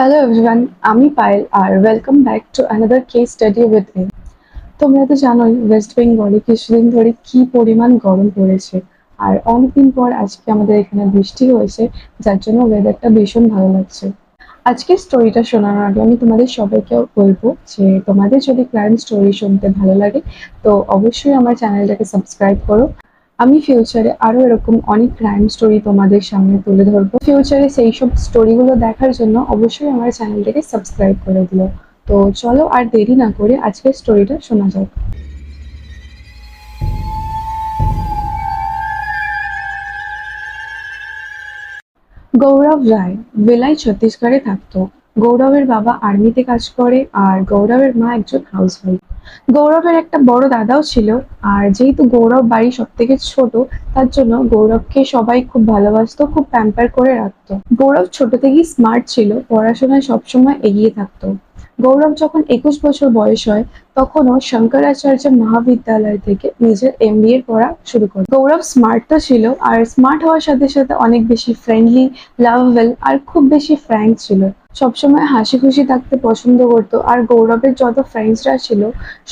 Hello everyone, আমি পায়েল আর welcome back to another case study with me. তোমরা তো জানোই ওয়েস্ট বেঙ্গলে কিছুদিন ধরে কি পরিমাণ গরম পড়েছে। আর অনেকদিন পর আজকে আমাদের এখানে বৃষ্টি হয়েছে, যার জন্য ওয়েদারটা ভীষণ ভালো লাগছে। আজকের স্টোরিটা শোনানোর আগে আমি তোমাদের সবাইকে বলবো যে তোমাদের যদি ক্রাইম স্টোরি শুনতে ভালো লাগে তো অবশ্যই আমার চ্যানেলটাকে সাবস্ক্রাইব করো। আমি ফিউচারে আরো এরকম অনেক ক্রাইম স্টোরি তোমাদের সামনে তুলে ধরবো। ফিউচারে সেই সব স্টোরিগুলো দেখার জন্য অবশ্যই আমার চ্যানেলটাকে সাবস্ক্রাইব করে দিও। তো চলো আর দেরি না করে আজকের স্টোরিটা শোনা যাক। গৌরব রায় ভিলাই ছত্তিশগড়ে থাকতো। গৌরবের বাবা আর্মিতে কাজ করে আর গৌরবের মা একজন হাউসওয়াইফ। গৌরবের একটা বড় দাদাও ছিল। আর যেহেতু গৌরব বাড়ির সব থেকে ছোট, তার জন্য গৌরবকে সবাই খুব ভালোবাসতো, খুব প্যাম্পার করে রাখতো। গৌরব ছোট থেকেই স্মার্ট ছিল, পড়াশোনায় সবসময় এগিয়ে থাকতো। গৌরব যখন 21 বছর বয়স হয় তখন ও শঙ্করাচার্য মহাবিদ্যালয় থেকে নিজের এমবিএ পড়া শুরু করে। গৌরব স্মার্ট তো ছিল, আর স্মার্ট হওয়ার সাথে সাথে অনেক বেশি ফ্রেন্ডলি, লাভেবল আর খুব বেশি ফ্র্যাঙ্ক ছিল। সবসময় হাসি খুশি থাকতে পছন্দ করতো, আর গৌরবের যত ফ্রেন্ডসরা ছিল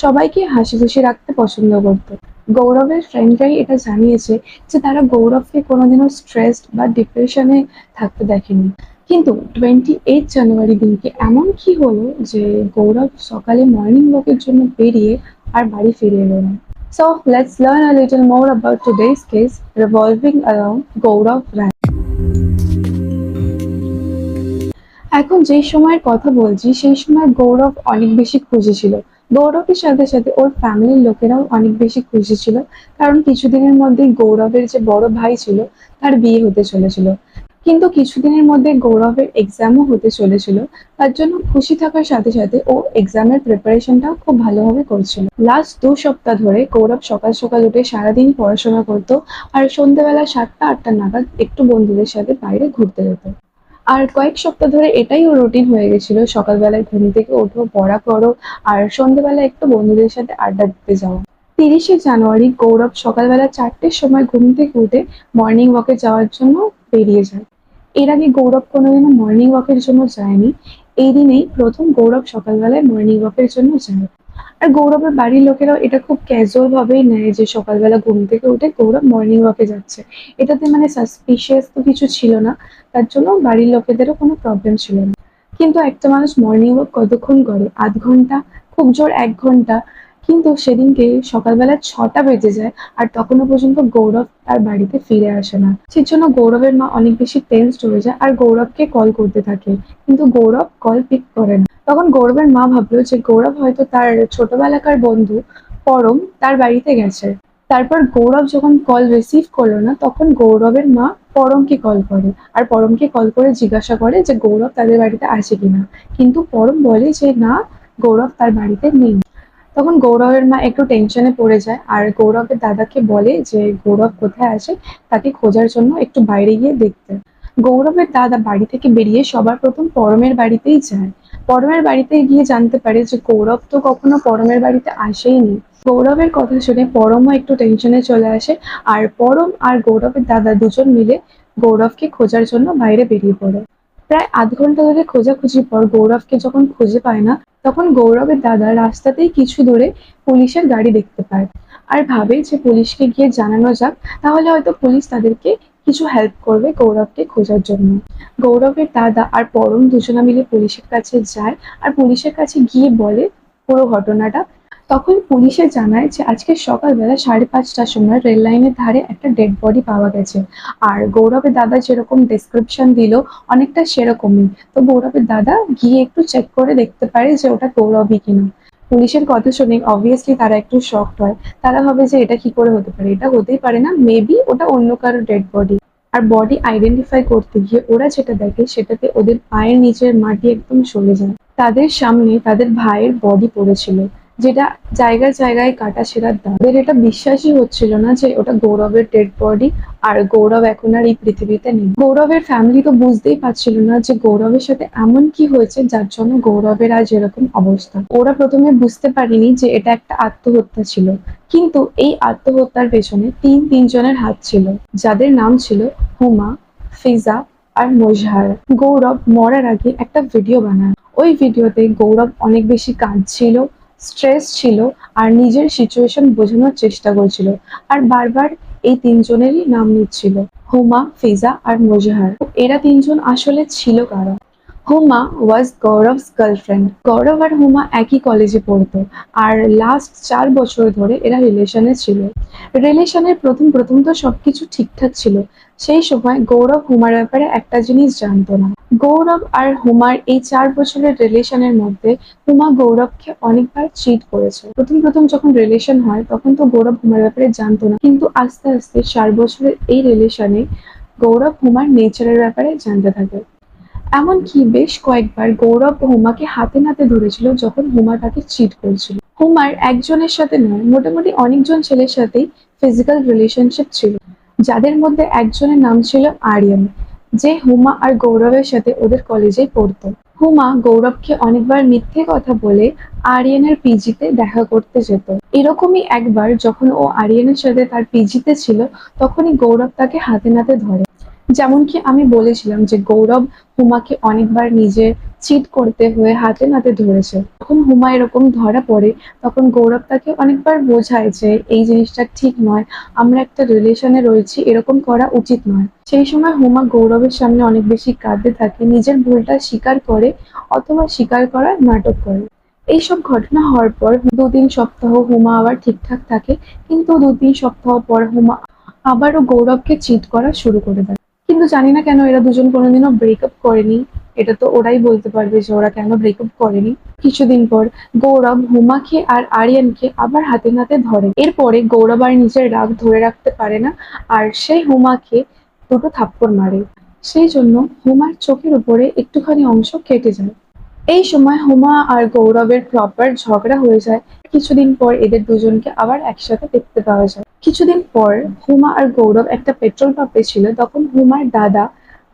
সবাইকে হাসি খুশি রাখতে পছন্দ করতো। গৌরবের ফ্রেন্ডরাই এটা জানিয়েছে যে তারা গৌরবকে কোনোদিনও স্ট্রেসড বা ডিপ্রেশনে থাকতে দেখেনি। কিন্তু 28 জানুয়ারি দিনকে এমন কি হলো যে গৌরব সকালে মর্নিং ওয়াকের জন্য বেরিয়ে আর বাড়ি ফিরে এলো না। So let's learn a little more about today's case revolving around Gaurav Rai. এখন যেই সময়ের কথা বলছি সেই সময় গৌরব অনেক বেশি খুশি ছিল। গৌরবের সাথে সাথে ওর ফ্যামিলির লোকেরাও অনেক বেশি খুশি ছিল, কারণ কিছুদিনের মধ্যেই গৌরবের যে বড় ভাই ছিল তার বিয়ে হতে চলেছিল। কিন্তু কিছুদিনের মধ্যে গৌরবের এক্সামও হতে চলেছিল, তার জন্য খুশি থাকার সাথে সাথে ও এক্সামের প্রিপারেশনটাও খুব ভালোভাবে করছিল। লাস্ট 2 সপ্তাহ ধরে গৌরব সকাল সকাল উঠে সারাদিন পড়াশোনা করতো, আর সন্ধ্যেবেলা 7টা 8টা নাগাদ একটু বন্ধুদের সাথে বাইরে ঘুরতে যেত। আর কয়েক সপ্তাহ ধরে এটাই ওর রুটিন হয়ে গেছিল, সকালবেলায় ঘুম থেকে ওঠো, পড়া করো, আর সন্ধ্যেবেলা একটু বন্ধুদের সাথে আড্ডা দিতে যাওয়া। 30শে জানুয়ারি গৌরব সকালবেলা 4টের সময় ঘুম থেকে উঠে মর্নিং ওয়াকে যাওয়ার জন্য বেরিয়ে যায়। এর আগে গৌরব কোনোদিনও মর্নিং ওয়াকের জন্য যায়নি। এই দিনেই প্রথম গৌরব সকালবেলায় মর্নিং ওয়াকের জন্য যায়। আর গৌরবের বাড়ির লোকেরাও এটা খুব ক্যাজুয়াল ভাবেই নেয় যে সকালবেলা ঘুম থেকে উঠে গৌরব মর্নিং ওয়াকে যাচ্ছে। এটাতে মানে সাসপিশিয়াস তো কিছু ছিল না, তার জন্য বাড়ির লোকেদেরও কোনো প্রবলেম ছিল না। কিন্তু একটা মানুষ মর্নিং ওয়াক কতক্ষণ করে? আধ ঘন্টা, খুব জোর 1 ঘন্টা। কিন্তু সেদিনকে সকালবেলা 6টা বেজে যায় আর তখনও পর্যন্ত গৌরব তার বাড়িতে ফিরে আসে না। সেই জন্য গৌরবের মা অনেক বেশি টেনসড হয়ে যায় আর গৌরবকে কল করতে থাকে, কিন্তু গৌরব কল পিক করে না। তখন গৌরবের মা ভাবলো যে গৌরব হয়তো তার ছোটবেলাকার বন্ধু পরম তার বাড়িতে গেছে। তারপর গৌরব যখন কল রিসিভ করলো না তখন গৌরবের মা পরমকে কল করে, আর পরমকে কল করে জিজ্ঞাসা করে যে গৌরব তাদের বাড়িতে আছে কিনা। কিন্তু পরম বলে যে না, গৌরব তার বাড়িতে নেই। তখন গৌরবের মা একটু টেনশনে পড়ে যায় আর গৌরবের দাদাকে বলে যে গৌরব কোথায় আছে তাকে খোঁজার জন্য একটু বাইরে গিয়ে দেখতে। গৌরবের দাদা বাড়ি থেকে বেরিয়ে সবার প্রথম পরমের বাড়িতেই যায়। পরমের বাড়িতে গিয়ে জানতে পারে যে গৌরব তো কখনো পরমের বাড়িতে আসেইনি। গৌরবের কথা শুনে পরমও একটু টেনশনে চলে আসে, আর পরম আর গৌরবের দাদা দুজন মিলে গৌরবকে খোঁজার জন্য বাইরে বেরিয়ে পড়ে। প্রায় আধ ঘন্টা ধরে খোঁজাখুঁজির পর গৌরবকে যখন খুঁজে পায় না, তখন গৌরবের দাদা রাস্তাতেই কিছু দূরে পুলিশের গাড়ি দেখতে পায় আর ভাবে যে পুলিশকে গিয়ে জানানো যাক, তাহলে হয়তো পুলিশ তাদেরকে কিছু হেল্প করবে গৌরবকে খোঁজার জন্য। গৌরবের দাদা আর পরম দুজনা মিলে পুলিশের কাছে যায় আর পুলিশের কাছে গিয়ে বলে পুরো ঘটনাটা। তখন পুলিশে জানায় যে আজকে সকালবেলা 5:30টার সময় রেল লাইনের ধারে একটা ডেড বডি পাওয়া গেছে। আর গৌরবের দাদা যেরকম ডেসক্রিপশন দিল অনেকটা সেরকমই। তো গৌরবের দাদা গিয়ে একটু চেক করে দেখতে পারে যে ওটা গৌরবই কিনা। পুলিশের কথা শুনে অবভিয়াসলি তারা একটু শকড হয়। তারা ভাবে যে এটা কি করে হতে পারে, এটা হতেই পারে না, মেবি ওটা অন্য কারো ডেড বডি। আর বডি আইডেন্টিফাই করতে গিয়ে ওরা যেটা দেখে সেটাতে ওদের পায়ের নিচের মাটি একদম সরে যায়। তাদের সামনে তাদের ভাইয়ের বডি পড়েছিল, যেটা জায়গায় জায়গায় কাটাছেঁড়ার দাগ। ওদের এটা বিশ্বাসই হচ্ছিল না যে ওটা গৌরবের ডেড বডি, আর গৌরব এখন আর এই পৃথিবীতে নেই। গৌরবের ফ্যামিলি তো বুঝতেই পারছিল না যে গৌরবের সাথে এমন কি হয়েছে যার জন্য গৌরবের আজ এরকম অবস্থা। ওরা প্রথমে বুঝতে পারেনি যে এটা একটা আত্মহত্যা ছিল, কিন্তু এই আত্মহত্যার পেছনে তিনজনের হাত ছিল, যাদের নাম ছিল হুমা, ফিজা আর মজহার। গৌরব মরার আগে একটা ভিডিও বানায়। ওই ভিডিওতে গৌরব অনেক বেশি কাঁদছিল, স্ট্রেস ছিল, আর নিজের সিচুয়েশন বোঝানোর চেষ্টা করছিল। আর বারবার এই তিনজনেরই নাম নিচ্ছিল, হুমা, ফিজা আর মজহার। এরা তিনজন আসলে ছিল কারা? হুমা ওয়াজ গৌরবস গার্লফ্রেন্ড। গৌরব আর হুমা একই কলেজে পড়তো, আর লাস্ট 4 বছর ধরে এরা রিলেশনে ছিল। রিলেশনের প্রথম প্রথম তো সবকিছু ঠিকঠাক ছিল। সেই সময় গৌরব হুমার ব্যাপারে একটা জিনিস জানতো না। গৌরব আর হুমার এই 4 বছরের রিলেশনের মধ্যে হুমা গৌরবকে অনেকবার চিট করেছে। প্রথম প্রথম যখন রিলেশন হয় তখন তো গৌরব হুমার ব্যাপারে জানতো না, কিন্তু আস্তে আস্তে 4 বছরের এই রিলেশনে গৌরব হুমার নেচারের ব্যাপারে জানতে থাকে। এমনকি বেশ কয়েকবার গৌরব হুমাকে হাতে নাতে ধরেছিল যখন হুমা তাকে চিট করছিল। হুমার একজনের সাথে নয়, মোটামুটি অনেকজন ছেলের সাথেই ফিজিক্যাল রিলেশনশিপ ছিল, যাদের মধ্যে একজনের নাম ছিল আরিয়ান, যে হুমা আর গৌরবের সাথে ওদের কলেজেই পড়তো। হুমা গৌরবকে অনেকবার মিথ্যে কথা বলে আরিয়ানের পিজিতে দেখা করতে যেত। এরকমই একবার যখন ও আরিয়ানের সাথে তার পিজিতে ছিল, তখনই গৌরব তাকে হাতে নাতে ধরে। যেমনকি আমি বলেছিলাম যে গৌরব হুমাকে অনেকবার নিজে চিট করতে হয়ে হাতে নাতে ধরেছে। যখন হুমা এরকম ধরা পড়ে তখন গৌরব তাকে অনেকবার বোঝায় যে এই জিনিসটা ঠিক নয়, আমরা একটা রিলেশনে রয়েছি, এরকম করা উচিত নয়। সেই সময় হুমা গৌরবের সামনে অনেক বেশি কাঁদতে থাকে, নিজের ভুলটা স্বীকার করে অথবা স্বীকার করার নাটক করে। এইসব ঘটনা হওয়ার পর 2-3 সপ্তাহ হুমা আবার ঠিকঠাক থাকে, কিন্তু 2-3 সপ্তাহ পর হুমা আবারও গৌরবকে চিট করা শুরু করে দেয়। কিন্তু জানি না কেন এরা দুজন কোনোদিনও ব্রেকআপ করেনি। এটা তো ওরাই বলতে পারবে যে ওরা কেন ব্রেকআপ করেনি। কিছুদিন পর গৌরব হুমাকে আর আরিয়ানকে আবার হাতে নাতে ধরে। এরপরে গৌরব আর নিজের রাগ ধরে রাখতে পারে না, আর সেই হুমাকে দুটো থাপ্পড় মারে। সেই জন্য হুমার চোখের উপরে একটুখানি অংশ কেটে যায়। এই সময় হুমা আর গৌরবের প্রপার ঝগড়া হয়ে যায়। কিছুদিন পর এদের দুজনকে আবার একসাথে দেখতে পাওয়া যায়। কিছুদিন পর হুমা আর গৌরব একটা পেট্রোল পাম্পে ছিল, তখন হুমার দাদা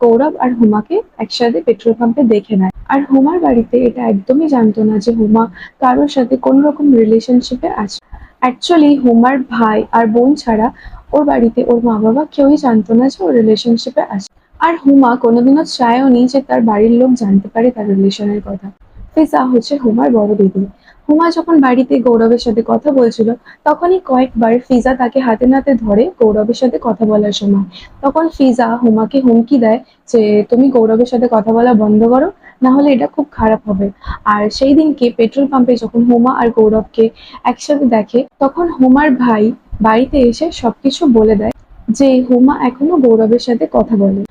গৌরব আর হুমাকে একসাথে পেট্রোল পাম্পে দেখে নেয়। আর হুমার বাড়িতে এটা একদমই জানতো না যে হুমা কারোর সাথে কোনো রকম রিলেশনশিপে আছে। অ্যাকচুয়ালি হুমার ভাই আর বোন ছাড়া ওর বাড়িতে ওর মা বাবা কেউই জানতো না যে ও রিলেশনশিপে আছে। আর হুমা কোনোদিনও চায়ওনি যে তার বাড়ির লোক জানতে পারে তার রিলেশনের কথা। ফিজা হচ্ছে হুমার বড় দিদি। হুমা যখন বাড়িতে গৌরবের সাথে কথা বলছিল, তখনই কয়েকবার ফিজা তাকে হাতে নাতে ধরে গৌরবের সাথে কথা বলার সময়। তখন ফিজা হুমাকে হুমকি দেয় যে তুমি গৌরবের সাথে কথা বলা বন্ধ করো, না হলে এটা খুব খারাপ হবে। আর সেই দিনকে পেট্রোল পাম্পে যখন হুমা আর গৌরবকে একসাথে দেখে, তখন হুমার ভাই বাড়িতে এসে সবকিছু বলে দেয় যে হুমা এখনো গৌরবের সাথে কথা বলে।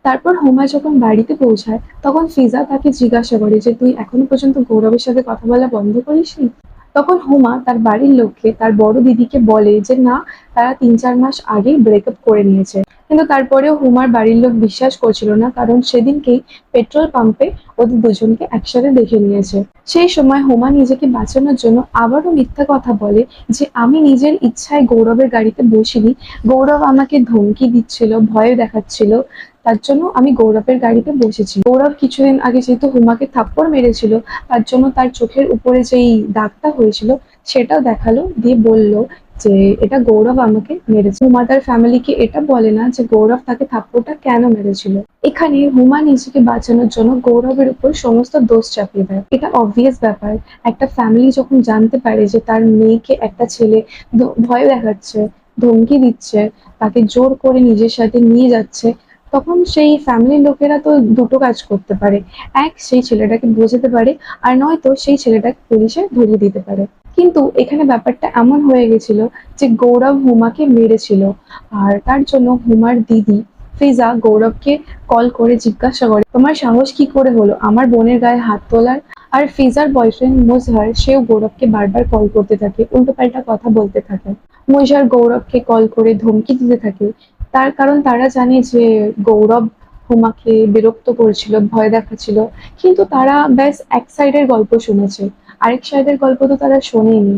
তারপর হুমা যখন বাড়িতে পৌঁছায় তখন ফিজা তাকে জিজ্ঞাসা করে যে তুই এখনো পর্যন্ত গৌরবের সাথে কথা বলা বন্ধ করিসনি। তখন হুমা তার বাড়ির লোককে, তার বড় দিদিকে বলে যে না, তারা 3-4 মাস আগেই ব্রেকআপ করে নিয়েছে। কিন্তু তারপরেও হুমার বাড়ির লোক বিশ্বাস করছিল না, কারণ সেদিনকেই পেট্রোল পাম্পে ওদের দুজনকে একসাথে দেখে নিয়েছে। সেই সময় হুমা নিজেকে বাঁচানোর জন্য আবারও মিথ্যা কথা বলে যে আমি নিজের ইচ্ছায় গৌরবের গাড়িতে বসিনি, গৌরব আমাকে ধমকি দিচ্ছিল, ভয় দেখাচ্ছিল, তার জন্য আমি গৌরবের গাড়িতে বসেছি। গৌরব কিছুদিন আগে যেহেতু হুমাকে থাপ্পড় মেরেছিল, তার জন্য তার চোখের উপরে যেই দাগটা হয়েছিল সেটাও দেখালো, দিয়ে বলল যে এটা গৌরব আমাকে মেরেছে। হুমা তার ফ্যামিলিকে এটা বলে না যে গৌরব তাকে থাপ্পড়টা কেন মেরেছিল। এখানে হুমা নিজেকে বাঁচানোর জন্য গৌরবের উপর সমস্ত দোষ চাপিয়ে দেয়। এটা অবভিয়াস ব্যাপার, একটা ফ্যামিলি যখন জানতে পারে যে তার মেয়েকে একটা ছেলে ভয় দেখাচ্ছে, ধমকি দিচ্ছে, তাকে জোর করে নিজের সাথে নিয়ে যাচ্ছে, তখন সেই ফ্যামিলির লোকেরা তো দুটো কাজ করতে পারে। এক, সেই ছেলেটাকে বোঝাতে পারে, আর নয়তো সেই ছেলেটাকে পুলিশে ধরিয়ে দিতে পারে। কিন্তু এখানে ব্যাপারটা এমন হয়ে গেছিল যে গৌরব হুমাকে মেরেছিল, আর তার জন্য হুমার দিদি ফিজা গৌরবকে কল করে জিজ্ঞাসা করে তোমার সাহস কি করে হলো আমার বোনের গায়ে হাত তোলার। আর ফিজার বয়ফ্রেন্ড মুজহার, সেও গৌরবকে বারবার কল করতে থাকে, উল্টোপাল্টা কথা বলতে থাকে। মুজহার গৌরবকে কল করে ধমকি দিতে থাকে, তার কারণ তারা জানে যে গৌরব হুমাকে বিরক্ত করছিল, ভয় দেখাচ্ছিল। কিন্তু তারা ব্যাস এক সাইডের গল্প শুনেছে, আরেক সাইডের গল্প তো তারা শোনেনি।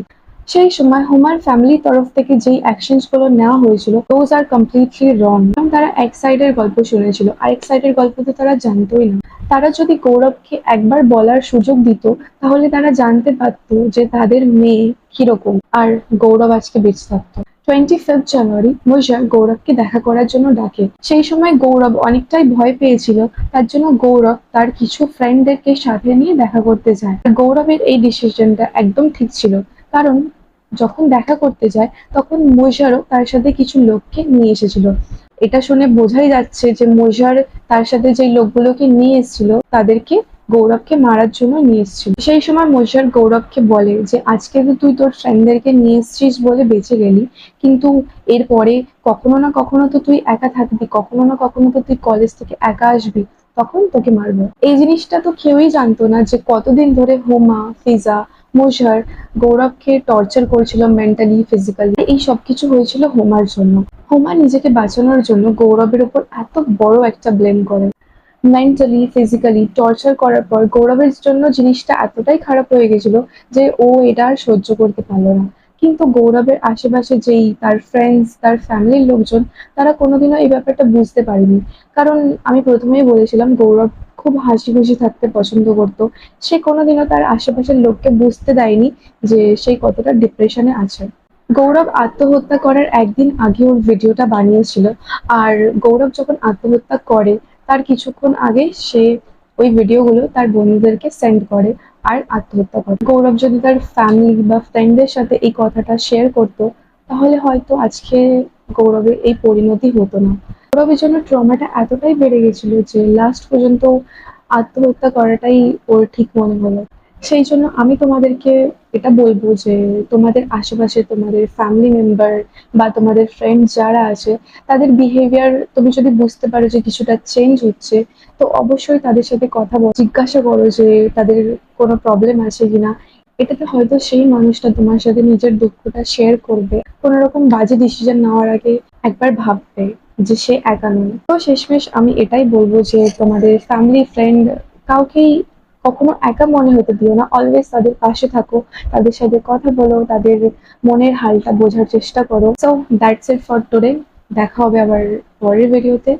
সেই সময় হুমার ফ্যামিলির তরফ থেকে যেই অ্যাকশনস গুলো নেওয়া হয়েছিল দোজ আর কমপ্লিটলি রং। কারণ তারা এক সাইডের গল্প শুনেছিল, আরেক সাইডের গল্প তো তারা জানতোই না। তারা যদি গৌরবকে একবার বলার সুযোগ দিত, তাহলে তারা জানতে পারতো যে তাদের মেয়ে কিরকম, আর গৌরব আজকে বেঁচে থাকতো। 25 জানুয়ারি মৈশা গৌরবকে দেখা করার জন্য ডাকে। সেই সময় গৌরব অনেকটাই ভয় পেয়েছিল, তার জন্য গৌরব তার কিছু ফ্রেন্ডদেরকে সাথে নিয়ে দেখা করতে যায়। গৌরবের এই ডিসিশনটা একদম ঠিক ছিল, কারণ যখন দেখা করতে যায় তখন মৈশারও তার সাথে কিছু লোককে নিয়ে এসেছিল। এটা শুনে বোঝাই যাচ্ছে যে মৈশার তার সাথে যেই লোকগুলোকে নিয়ে এসেছিল তাদেরকে গৌরবকে মারার জন্য নিয়ে এসেছিল। সেই সময় মৈশার গৌরবকে বলে যে আজকে তো তুই তোর ফ্রেন্ডদেরকে নিয়ে এসেছিস বলে বেঁচে গেলি, কিন্তু এরপরে কখনো না কখনো তো তুই একা থাকবি, কখনো না কখনো তো তুই কলেজ থেকে একা আসবি, তখন তোকে মারবো। এই জিনিসটা তো কেউই জানতো না যে কতদিন ধরে হুমা, ফিজা, মৈশার গৌরবকে টর্চার করেছিল মেন্টালি, ফিজিক্যালি। এই সবকিছু হয়েছিল হুমার জন্য। হুমা নিজেকে বাঁচানোর জন্য গৌরবের উপর এত বড় একটা ব্লেম করে। মেন্টালি, ফিজিক্যালি টর্চার করার পর গৌরবের জন্য জিনিসটা এতটাই খারাপ হয়ে গেছিল যে ও এটা আর সহ্য করতে পারলো না। কিন্তু গৌরবের আশেপাশে যেই তার ফ্রেন্ডস, তার ফ্যামিলির লোকজন, তারা কোনোদিনও এই ব্যাপারটা বুঝতে পারেনি। কারণ আমি প্রথমেই বলেছিলাম গৌরব খুব হাসি খুশি থাকতে পছন্দ করতো। সে কোনোদিনও তার আশেপাশের লোককে বুঝতে দেয়নি যে সে কতটা ডিপ্রেশনে আছে। গৌরব আত্মহত্যা করার একদিন আগে ওর ভিডিওটা বানিয়েছিল, আর গৌরব যখন আত্মহত্যা করে তার কিছুক্ষণ আগে সে ওই ভিডিওগুলো তার বন্ধুদেরকে সেন্ড করে আর আত্মহত্যা করে। গৌরব যদি তার ফ্যামিলি বা ফ্রেন্ডদের সাথে এই কথাটা শেয়ার করতো, তাহলে হয়তো আজকে গৌরবের এই পরিণতি হতো না। গৌরবের জন্য ট্রমাটা এতটাই বেড়ে গেছিল যে লাস্ট পর্যন্ত আত্মহত্যা করাটাই ওর ঠিক মনে হলো। সেই জন্য আমি তোমাদেরকে এটা বলবো যে তোমাদের আশেপাশে তোমাদের ফ্যামিলি মেম্বার বা তোমাদের ফ্রেন্ড যারা আছে, তাদের বিহেভিয়ার তুমি যদি বুঝতে পারো যে কিছুটা চেঞ্জ হচ্ছে, তো অবশ্যই তাদের সাথে কথা বলো, জিজ্ঞাসা করো যে তাদের কোনো প্রবলেম আছে কিনা। এটাতে হয়তো সেই মানুষটা তোমার সাথে নিজের দুঃখটা শেয়ার করবে। কোনো রকম বাজে ডিসিশন নেওয়ার আগে একবার ভাববে যে সে একা নয়। তো শেষমেশ আমি এটাই বলবো যে তোমাদের ফ্যামিলি, ফ্রেন্ড কাউকেই কখনো একা মনে হতে দিও না। অলওয়েজ তাদের পাশে থাকো, তাদের সাথে কথা বলো, তাদের মনের হালটা বোঝার চেষ্টা করো। So that's it for today. দেখা হবে আবার পরের ভিডিওতে।